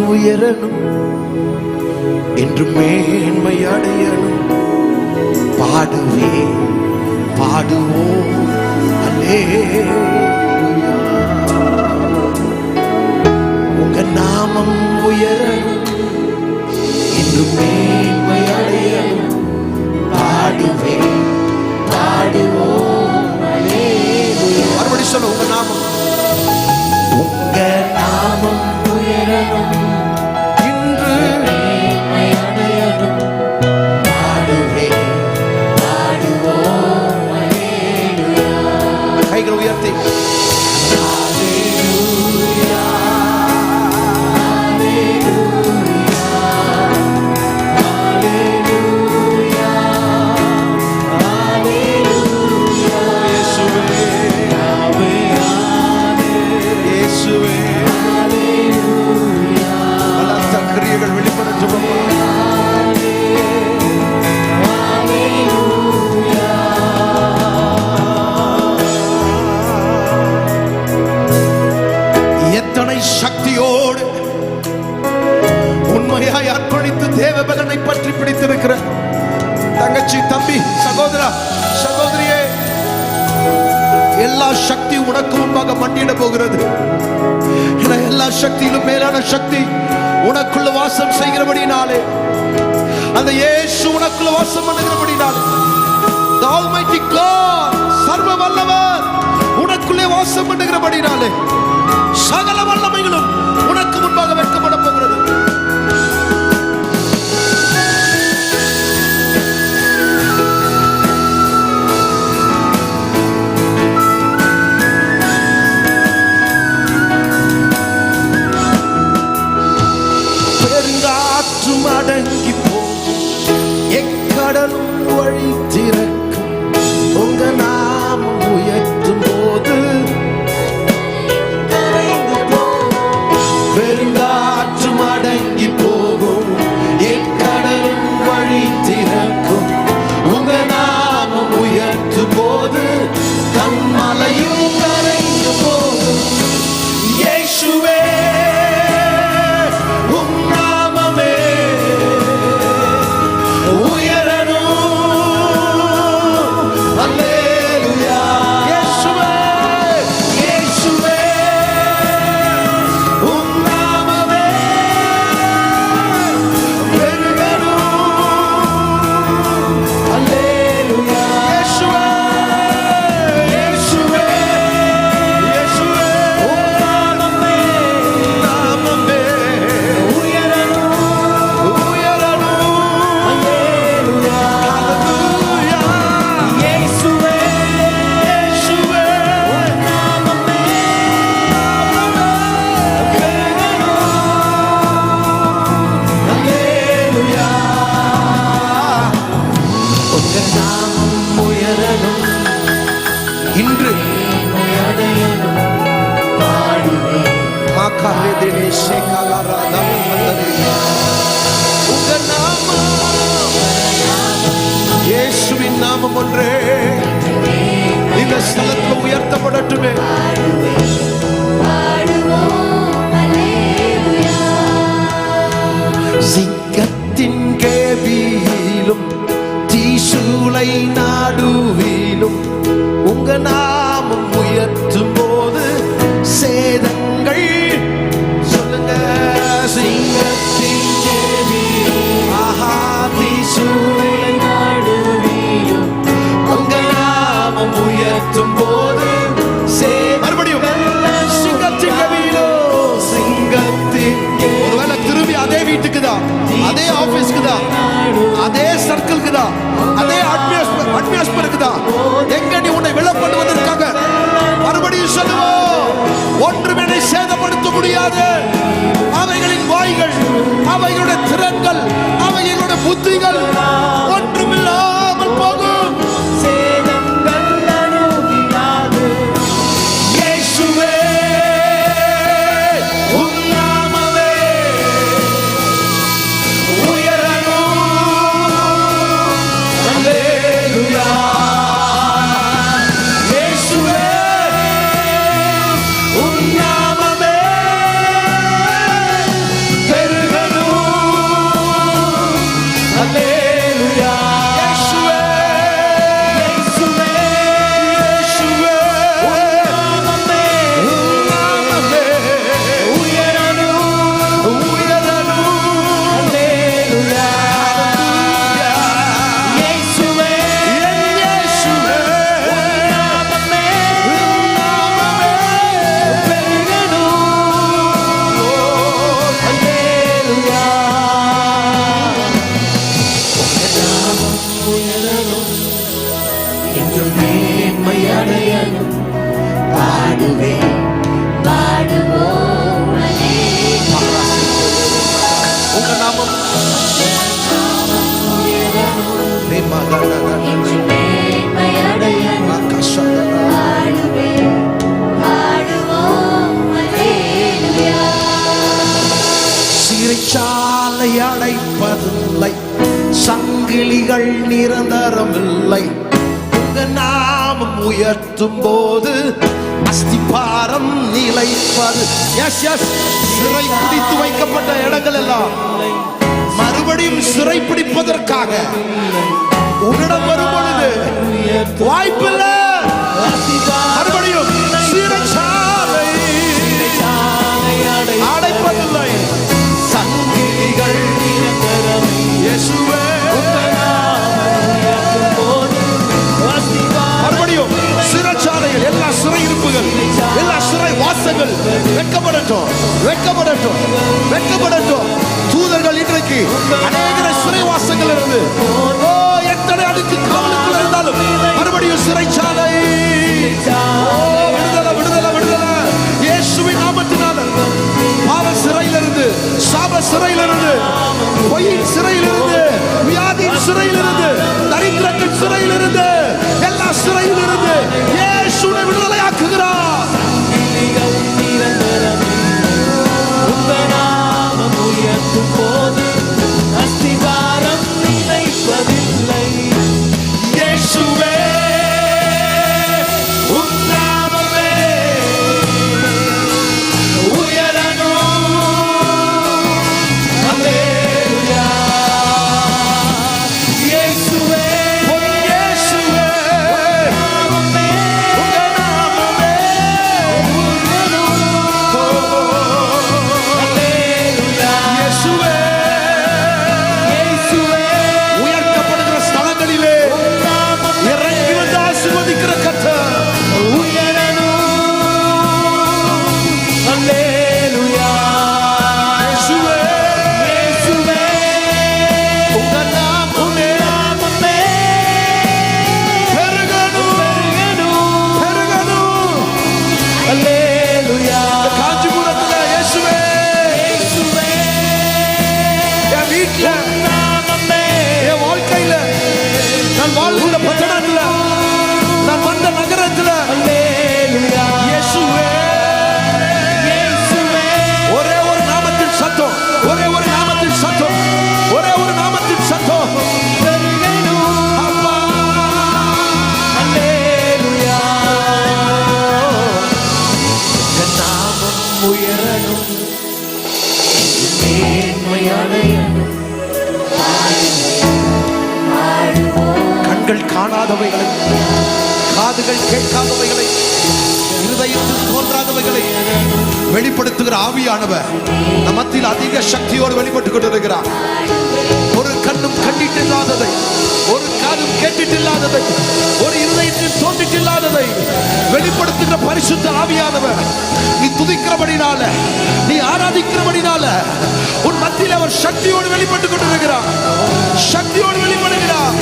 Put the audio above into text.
உயரணும், என்று மேன்மை அடையணும். பாடுவே பாடுவோம் அல்லேலூயா. உங்க நாமம் உயரணும், என்று மேன்மை அடையணும். பாடுவே பாடுவோம் அல்லேலூயா. மறுபடி சொல்ல, உங்க நாமம் உயரணும், இன்று மேன்மை அடையணும். பாடுவே பாடுவோம் அல்லேலூயா. கைகள் உயர்த்தி அல்லேலூயா அல்லேலூயா அல்லேலூயா. இயேசுவே இயேசுவே கிரியைகள் வெளிப்படட்டும். எத்தனை சக்தியோடு உண்மையாய் அர்ப்பணித்து தேவபகனை பற்றி பிடித்திருக்கிற தங்கச்சி, தம்பி, சகோதரா, சகோதரியே, எல்லா சக்தி உனக்கு முன்பாக மண்டியிட போகிறது. எல்லா சக்தியிலும் மேலான சக்தி உனக்குள்ள வாசம் செய்கிறபடினாலே, அந்த இயேசு உனக்குள்ள வாசம் பண்ணுகிறபடினாலே, the almighty God, சர்வ வல்லவர் உனக்குள்ளே வாசம் பண்ணுகிறபடினாலே, சகல வல்லமைகளும் உனக்கு முன்பாக வைக்கப்பட போகிறது. அடங்கி போகும், எக்கடலும் வழி திறக்கும். உங்க நாமம் உயர்த்தும் போது பெருங்காற்றும் அடங்கி போகும், எக்கடலும் வழி திறக்கும். உங்க நாமம் உயர்த்தும் போது கண்மலையும் கரைந்து போகும். இயேசுவே இன்று உங்க நாமம் இயேசுவின் நாமம் ஒன்றே இந்த ஸ்தலத்தில் உயர்த்தப்படட்டுமே. சிங்கத்தின் கேபியிலும் தீசூளை நாடுவிலும் உங்க நாமம் உயர்த்தும் போது சேதங்கள், சொல்லுங்க, சிங்கத்தின் கேபியிலும் தீசூளை நாடுவிலும் உங்க நாமம் உயர்த்தும் போது மறுபடியும் சிங்கத்தின் கேபியிலும், சிங்கத்தின் ஒருவேளை திரும்பி அதே வீட்டுக்கு தான், அதே ஆபீஸ்க்கு தான், அதே சர்க்கிள்க்கு தான், அதே அட்மாஸ்பியருக்கு தான், எங்க நீ உன்னை விளப்படுவதற்காக மறுபடியும் சொல்லுவோம். ஒன்றுமே சேதப்படுத்த முடியாது. அவைகளின் வாய்கள், அவைகளுடைய திறன்கள், அவைகளுடைய புத்திகள் ஒன்றுமில்லாமல் போகும். சிறைச்சாலை அடைப்பதில்லை, சங்கிலிகள் நிரந்தரமில்லை. உங்க நாமம் உயர்த்தும் போது அஸ்திபாரம் நிலைப்பது. எஸ் எஸ், சிறை பிடித்து வைக்கப்பட்ட இடங்கள் எல்லாம் மறுபடியும் சிறை பிடிப்பதற்காக உன்னிடம் வரும் பொழுது வாய்ப்பில்லை. மறுபடியும் சிறைச்சாலை அடைப்பதில்லை, சங்கிலிகள் இயேசுவே. மறுபடியும் சிறைச்சாலையில் எல்லா சிறை இருப்புகள், எல்லா சிறை வாசங்கள் வெட்கப்படட்டும், வெட்கப்படட்டும், வெட்கப்படட்டும். தூதர்கள் இன்றைக்கு அநேக சிறை வாசங்கள் இருந்து எத்தனை அடுக்கு காவலுக்குள்ள இருந்தாலும் மறுபடியும் சிறைச்சாலை விடுதலை, விடுதலை, விடுதலை இயேசுவின் நாமத்தினால. பாவ சிறையிலிருந்து, சாப சிறையிலிருந்து, பொய்யின் சிறையிலிருந்து, வியாதியின் சிறையிலிருந்து, தரித்திரத்தின் சிறையிலிருந்து, எல்லா சிறையிலிருந்து இயேசுவை விடுதலையாக்குகிறார். போது அஸ்திவாரம் நிலைப்பதில்லை. இயேசுவே உம் நாமமே உயரணும். அல்லேலூயா. இயேசுவே, இயேசுவே உங்க நாமமே உயரணும். அல்லேலூயா. இயேசுவே, இயேசுவே உயர்த்தப்படுகிற ஸ்தலங்களிலே இறங்கி வந்து ஆசீர்வதிக்கிற கர்த்தர் உயரணும். அல்லேலூயா. இயேசுவே, இயேசுவே உங்க நாமமே பெருகணும், பெருகணும். பெருகணும். அல்லேலூயா. காஞ்சிபுரத்துல இயேசுவே, இயேசுவே என் வீட்டுல, நாமமே என் வாழ்க்கையில, நான் வாழ்கிற பட்டணத்துல, நான் வந்த நகரத்துல அல்லேலூயா. இயேசுவே. இயேசுவே ஒரே ஒரு நாமத்தின் சத்தம், ஒரே ஒரு நாமத்தின் சத்தம், ஒரே ஒரு நாமத்தின் சத்தம். பெருகணும். அப்பா, அல்லேலூயா. உங்க நாமம் உயரணும், மேன்மை அடையணும். கண்கள் காணாதவைகளை, காதுகள் கேட்காதவைகளை, இருதயத்தில் தோன்றாதவைகளை வெளிப்படுத்துகிற ஆவியானவர் நம் மத்தியில் அதிக சக்தியோடு வெளிப்பட்டுக் கொண்டிருக்கிறார். ஒரு கண்ணும் கண்டிட்டில்லாததை, ஒரு காதும் கேட்டிட்டில்லாததை, ஒரு இருதயத்தில் தோன்றிட்டில்லாததை வெளிப்படுத்துகிற பரிசுத்த ஆவியானவர் நீ துதிக்கிறபடினால, நீ ஆராதிக்கிறபடினால உன் மத்தியில் அவர் சக்தியோடு வெளிப்பட்டுக் கொண்டிருக்கிறார், சக்தியோடு வெளிப்படுகிறார்.